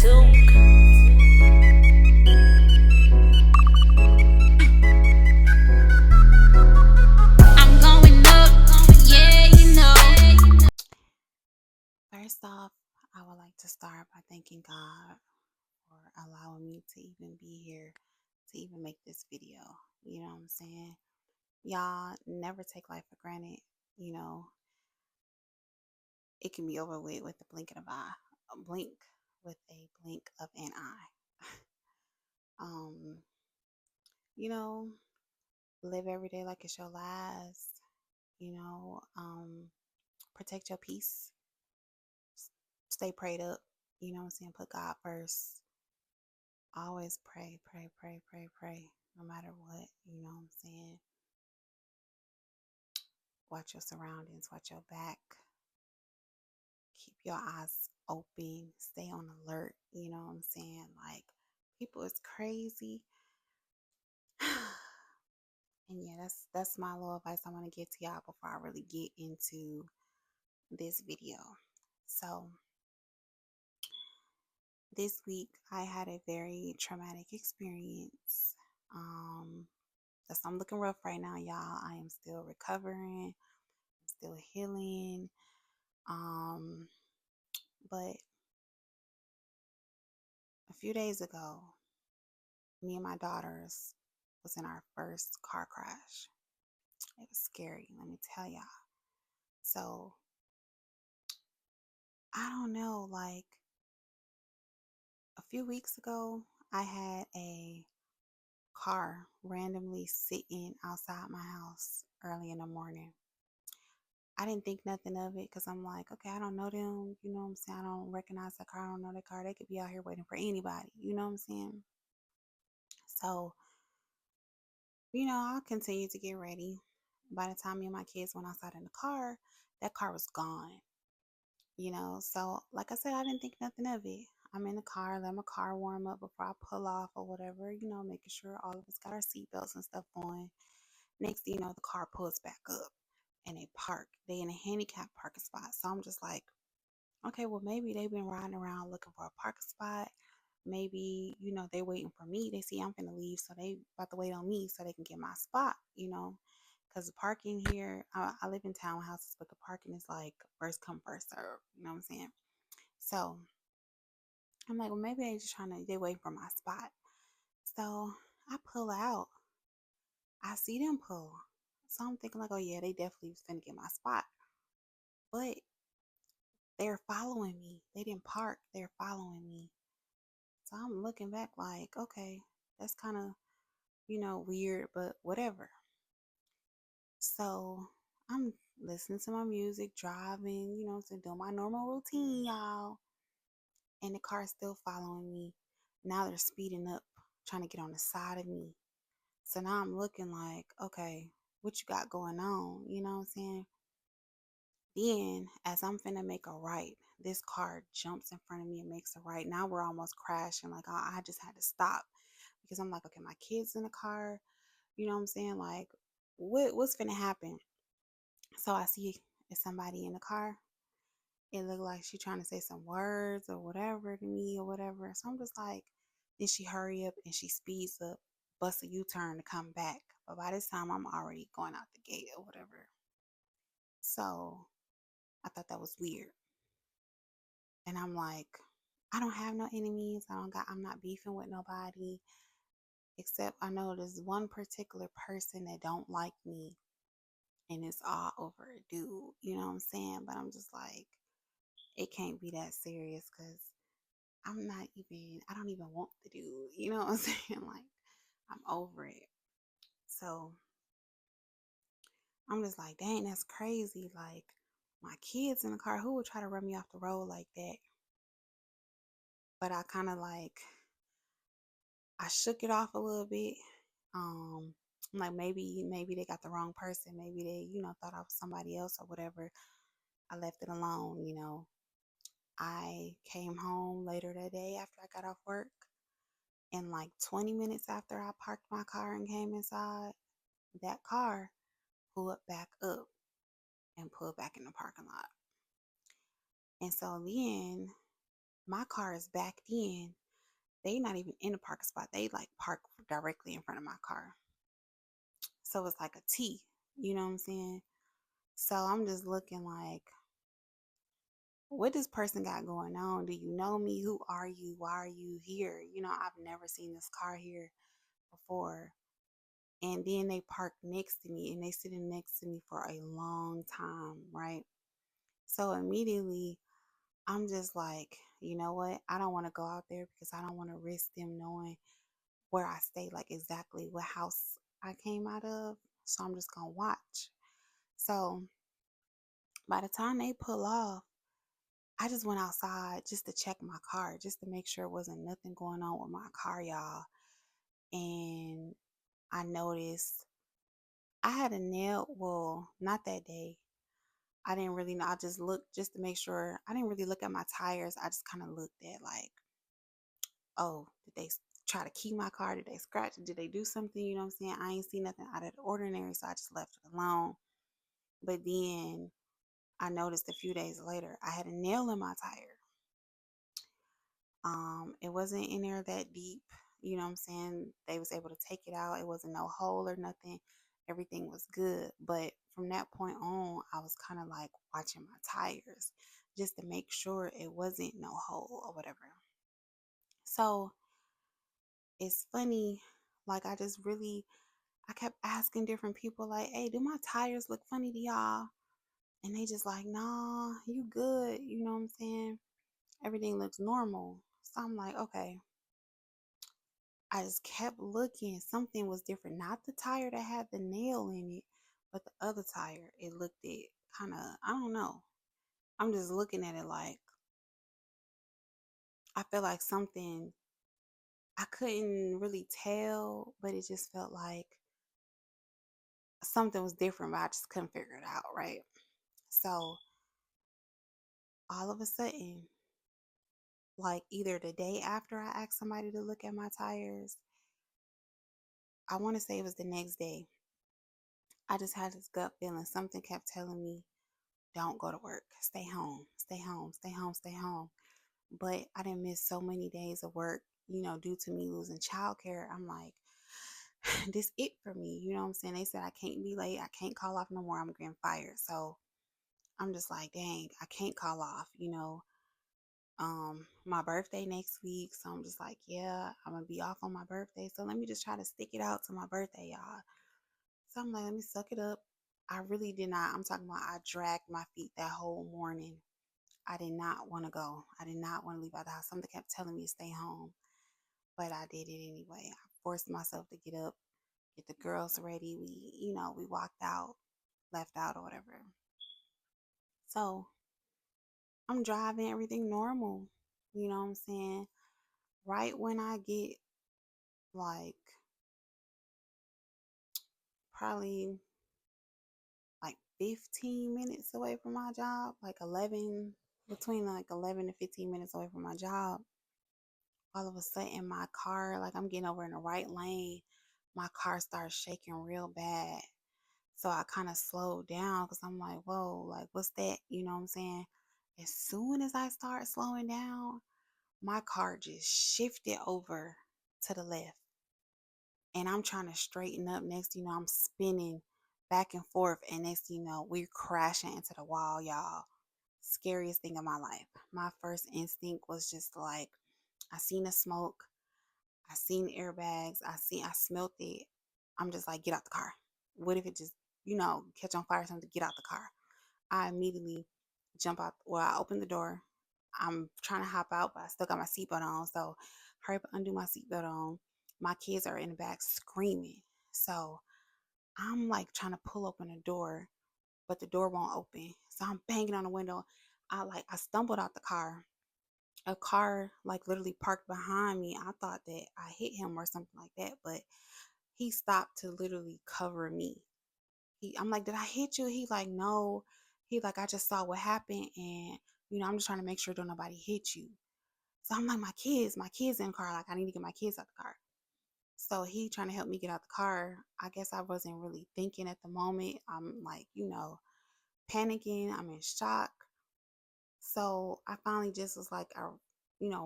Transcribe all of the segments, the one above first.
I'm going up, yeah, you know. First off, I would like to start by thanking God for allowing me to even be here to even make this video. You know what I'm saying? Y'all never take life for granted. You know, it can be over with a blink of an eye, a blink with a blink of an eye. um, you know, live every day like it's your last. You know, protect your peace. Stay prayed up. You know what I'm saying? Put God first. Always pray, pray, pray, pray, pray, no matter what, you know what I'm saying? Watch your surroundings, watch your back, keep your eyes open, stay on alert, you know what I'm saying? Like, people is crazy. And yeah, that's my little advice I want to give to y'all before I really get into this video. So, this week I had a very traumatic experience. That's I'm looking rough right now, y'all. I am still recovering, still healing. Um, but a few days ago, me and my daughters was in our first car crash. It was scary, let me tell y'all. So I don't know, like a few weeks ago, I had a car randomly sitting outside my house early in the morning. I didn't think nothing of it because I'm like, okay, I don't know them. You know what I'm saying? I don't recognize that car. I don't know that car. They could be out here waiting for anybody. You know what I'm saying? So, I continued to get ready. By the time me and my kids went outside in the car, that car was gone. So like I said, I didn't think nothing of it. I'm in the car, let my car warm up before I pull off or whatever, making sure all of us got our seatbelts and stuff on. Next thing you know, the car pulls back up and they park. They in a handicapped parking spot. So I'm just like, okay, well, maybe they've been riding around looking for a parking spot. Maybe, they waiting for me. They see I'm finna leave, so they about to wait on me so they can get my spot. Because the parking here, I live in townhouses, but the parking is like first come, first serve. You know what I'm saying? So I'm like, well, maybe they waiting for my spot. So I pull out. I see them pull. So I'm thinking like, oh yeah, they definitely was finna get my spot. But they're following me. They didn't park. They're following me. So I'm looking back like, okay, that's kind of, weird, but whatever. So I'm listening to my music, driving, so doing my normal routine, y'all. And the car is still following me. Now they're speeding up, trying to get on the side of me. So now I'm looking like, okay, what you got going on? You know what I'm saying? Then, as I'm finna make a right, this car jumps in front of me and makes a right. Now we're almost crashing. Like, I just had to stop because I'm like, okay, my kid's in the car. You know what I'm saying? Like, what's finna happen? So I see it's somebody in the car. It looked like she trying to say some words or whatever to me or whatever. So I'm just like, then she hurry up and she speeds up, busts a U-turn to come back. But by this time, I'm already going out the gate or whatever. So I thought that was weird. And I'm like, I don't have no enemies. I'm not beefing with nobody. Except I know there's one particular person that don't like me. And it's all over a dude. You know what I'm saying? But I'm just like, it can't be that serious because I don't even want the dude. You know what I'm saying? Like, I'm over it. So I'm just like, dang, that's crazy. Like, my kids in the car, who would try to run me off the road like that? But I kind of like, I shook it off a little bit. Like maybe they got the wrong person. Maybe they, thought I was somebody else or whatever. I left it alone. I came home later that day after I got off work. And like 20 minutes after I parked my car and came inside, that car pulled back up and pulled back in the parking lot. And so then My car is backed in. They not even in the parking spot. They like park directly in front of my car. So it's like a T. You know what I'm saying? So I'm just looking like, what this person got going on? Do you know me? Who are you? Why are you here? I've never seen this car here before. And then they park next to me and they sitting next to me for a long time, right? So immediately I'm just like, you know what? I don't want to go out there because I don't want to risk them knowing where I stay, like exactly what house I came out of. So I'm just gonna watch. So by the time they pull off, I just went outside just to check my car, just to make sure it wasn't nothing going on with my car, y'all. And I noticed I had a nail, well, not that day. I didn't really know. I just looked just to make sure. I didn't really look at my tires. I just kind of looked at like, oh, did they try to key my car? Did they scratch it? Did they do something? You know what I'm saying? I ain't see nothing out of the ordinary, so I just left it alone. But then I noticed a few days later, I had a nail in my tire. It wasn't in there that deep. You know what I'm saying? They was able to take it out. It wasn't no hole or nothing. Everything was good. But from that point on, I was kind of like watching my tires just to make sure it wasn't no hole or whatever. So it's funny, like I kept asking different people, like, hey, do my tires look funny to y'all? And they just like, nah, you good. You know what I'm saying? Everything looks normal. So I'm like, okay. I just kept looking. Something was different. Not the tire that had the nail in it, but the other tire. It looked it kind of, I don't know. I'm just looking at it like, I feel like something, I couldn't really tell, but it just felt like something was different, but I just couldn't figure it out, right? So all of a sudden, like either the day after I asked somebody to look at my tires, I want to say it was the next day, I just had this gut feeling. Something kept telling me, don't go to work, stay home, stay home, stay home, stay home. But I didn't miss so many days of work, due to me losing childcare. I'm like, this it for me. You know what I'm saying? They said I can't be late. I can't call off no more. I'm getting fired. So I'm just like, dang, I can't call off. My birthday next week. So I'm just like, yeah, I'm gonna be off on my birthday. So let me just try to stick it out to my birthday, y'all. So I'm like, let me suck it up. I really did not. I'm talking about I dragged my feet that whole morning. I did not want to go. I did not want to leave out the house. Something kept telling me to stay home, but I did it anyway. I forced myself to get up, get the girls ready. We walked out, left out or whatever. So I'm driving, everything normal. You know what I'm saying? Right when I get like probably like 15 minutes away from my job, like 11, between like 11 to 15 minutes away from my job, all of a sudden my car, like I'm getting over in the right lane, my car starts shaking real bad. So I kind of slowed down because I'm like, whoa, like what's that? You know what I'm saying? As soon as I start slowing down, my car just shifted over to the left. And I'm trying to straighten up. Next, I'm spinning back and forth. And next, we're crashing into the wall, y'all. Scariest thing of my life. My first instinct was just like, I seen the smoke. I seen airbags. I smelt it. I'm just like, get out the car. What if it just, catch on fire or something? Get out the car. I immediately jump out. Well, I open the door. I'm trying to hop out, but I still got my seatbelt on. So hurry up, undo my seatbelt on. My kids are in the back screaming. So I'm like trying to pull open the door, but the door won't open. So I'm banging on the window. I stumbled out the car. A car like literally parked behind me. I thought that I hit him or something like that, but he stopped to literally cover me. I'm like, did I hit you? He like, no. He like, I just saw what happened, and I'm just trying to make sure don't nobody hit you. So I'm like, my kids in the car. Like, I need to get my kids out the car. So he trying to help me get out the car. I guess I wasn't really thinking at the moment. I'm like, panicking. I'm in shock. So I finally just was like,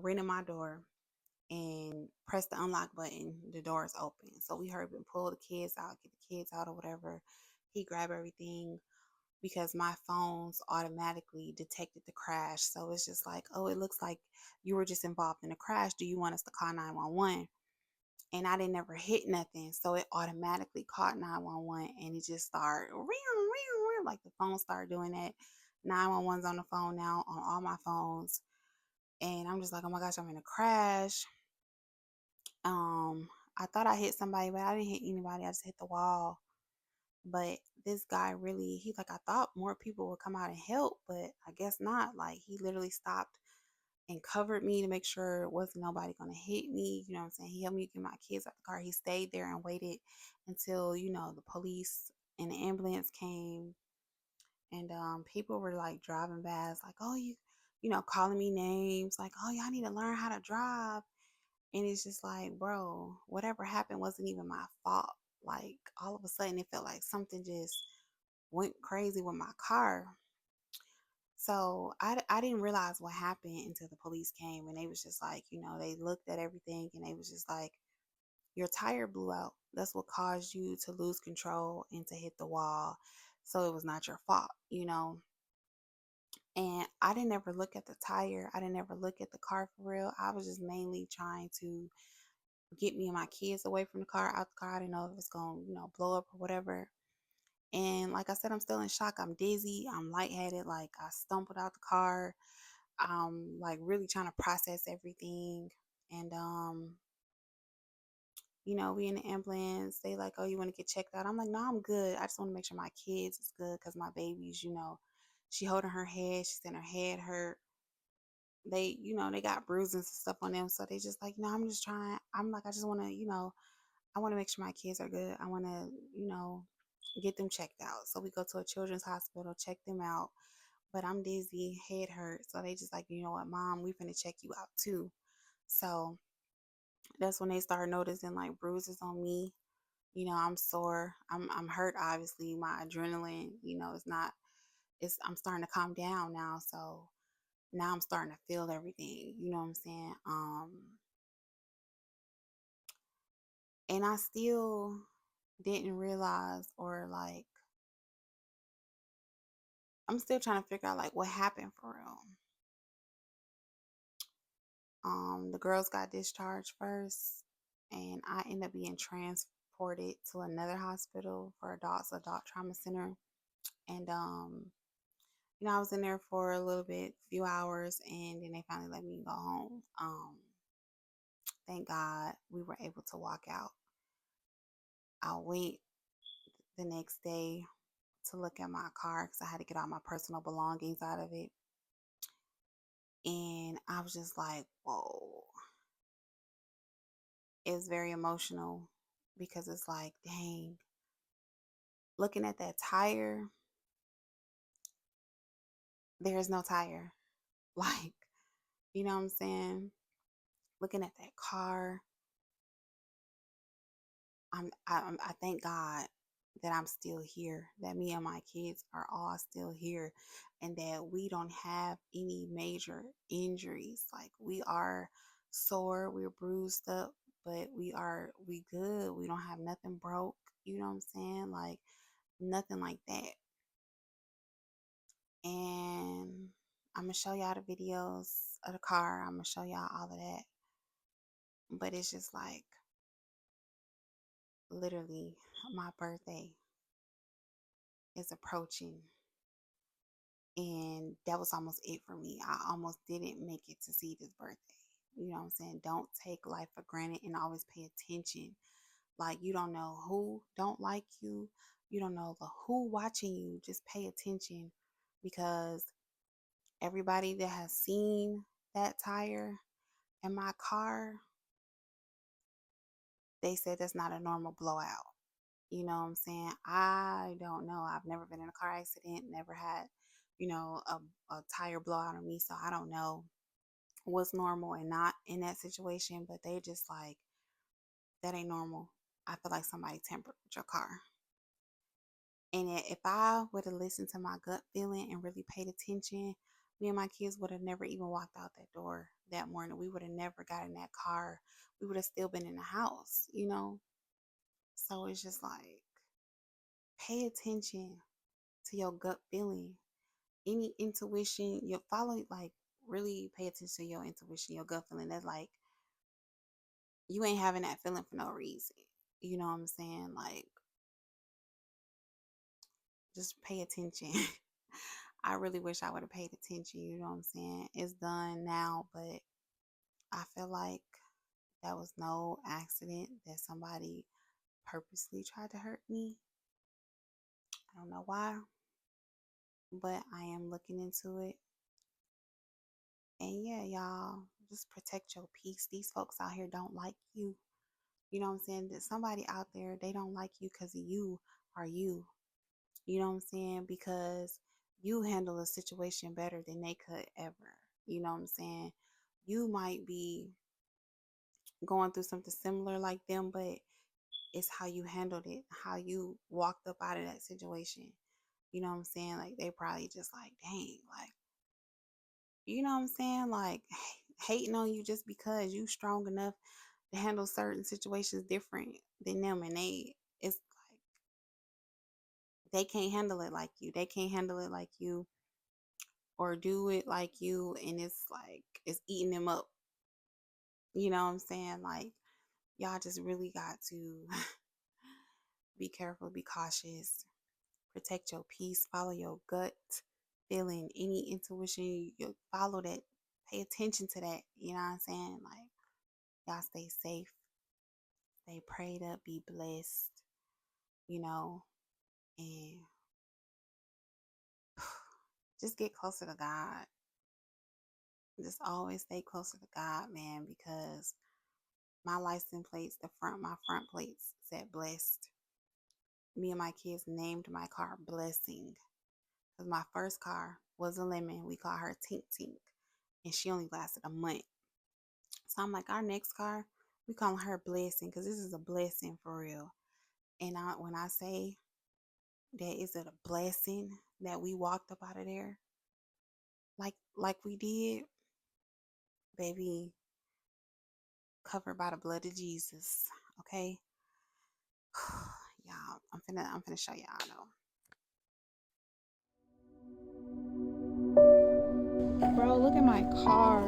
ring in my door and press the unlock button. The door is open. So we hurry up and pull the kids out, get the kids out or whatever. He grabbed everything because my phones automatically detected the crash. So it's just like, oh, it looks like you were just involved in a crash. Do you want us to call 911? And I didn't ever hit nothing. So it automatically caught 911 and it just started ring, ring, ring, like the phone started doing that. 911's on the phone now on all my phones. And I'm just like, oh my gosh, I'm in a crash. I thought I hit somebody, but I didn't hit anybody. I just hit the wall. But this guy really, he's like, I thought more people would come out and help, but I guess not. Like, he literally stopped and covered me to make sure it wasn't nobody gonna hit me. You know what I'm saying? He helped me get my kids out the car. He stayed there and waited until, the police and the ambulance came. And people were like driving past, like, oh, calling me names, like, oh, y'all need to learn how to drive. And it's just like, bro, whatever happened wasn't even my fault. Like, all of a sudden, it felt like something just went crazy with my car. So I didn't realize what happened until the police came and they was just like, they looked at everything and they was just like, your tire blew out. That's what caused you to lose control and to hit the wall. So it was not your fault. And I didn't ever look at the tire. I didn't ever look at the car for real. I was just mainly trying to get me and my kids away from the car, out the car. I didn't know if it's going to, blow up or whatever. And like I said, I'm still in shock. I'm dizzy. I'm lightheaded. Like I stumbled out the car. I'm like really trying to process everything. And we in the ambulance. They like, oh, you want to get checked out? I'm like, no, I'm good. I just want to make sure my kids is good because my babies, she holding her head. She said her head hurt. They got bruises and stuff on them. So they just like, I'm just trying. I'm like, I just want to, I want to make sure my kids are good. I want to, get them checked out. So we go to a children's hospital, check them out. But I'm dizzy, head hurt. So they just like, you know what, mom, we finna check you out too. So that's when they start noticing like bruises on me. I'm sore. I'm hurt obviously. My adrenaline, is not I'm starting to calm down now. So now I'm starting to feel everything. You know what I'm saying? And I still didn't realize or like I'm still trying to figure out like what happened for real. The girls got discharged first, and I ended up being transported to another hospital for adults, adult trauma center. And I was in there for a little bit, few hours, and then they finally let me go home. Thank God we were able to walk out. I went the next day to look at my car because I had to get all my personal belongings out of it. And I was just like, whoa. It's very emotional because it's like, dang, looking at that tire, there's no tire. Like, you know what I'm saying? Looking at that car, I thank God that I'm still here, that me and my kids are all still here, and that we don't have any major injuries. Like we are sore, we're bruised up, but we good. We don't have nothing broke. You know what I'm saying? Like nothing like that. And I'm gonna show y'all the videos of the car. I'm gonna show y'all all of that. But it's just like literally my birthday is approaching. And that was almost it for me. I almost didn't make it to see this birthday. You know what I'm saying? Don't take life for granted and always pay attention. Like you don't know who don't like you. You don't know the who watching you. Just pay attention because everybody that has seen that tire in my car, they said that's not a normal blowout. You know what I'm saying? I don't know. I've never been in a car accident, never had, a tire blowout on me. So I don't know what's normal and not in that situation. But they just like, that ain't normal. I feel like somebody tampered with your car. And if I would have listened to my gut feeling and really paid attention, Me and my kids would have never even walked out that door that morning. We would have never got in that car. We would have still been in the house, you know? So it's just like, pay attention to your gut feeling. Any intuition, you follow, like, really pay attention to your intuition, your gut feeling. That's like, you ain't having that feeling for no reason. You know what I'm saying? Like, just pay attention. I really wish I would have paid attention. You know what I'm saying? It's done now, but I feel like that was no accident, that somebody purposely tried to hurt me. I don't know why, but I am looking into it. And yeah, y'all, just protect your peace. These folks out here don't like you. You know what I'm saying? That somebody out there, they don't like you because you are you. You know what I'm saying? Because you handle a situation better than they could ever. You know what I'm saying? You might be going through something similar like them, but it's how you handled it, how you walked up out of that situation. You know what I'm saying? Like, they probably just like, dang, like, you know what I'm saying? Like, hating on you just because you strong enough to handle certain situations different than them, and it's like they can't handle it like you. They can't handle it like you or do it like you, and it's like it's eating them up. You know what I'm saying? Like, y'all just really got to be careful, be cautious, protect your peace, follow your gut feeling, any intuition, you follow that, pay attention to that. You know what I'm saying? Like, y'all stay safe, stay prayed up, be blessed, you know, and just get closer to God. Just always stay closer to God, man, because my license plates, my front plates said blessed. Me and my kids named my car Blessing, because my first car was a lemon. We call her Tink Tink, and she only lasted a month. So I'm like, our next car, we call her Blessing, because this is a blessing for real. And when I say that is it a blessing that we walked up out of there like we did, baby, covered by the blood of Jesus. Okay. Y'all, I'm finna show y'all though. Bro, look at my car.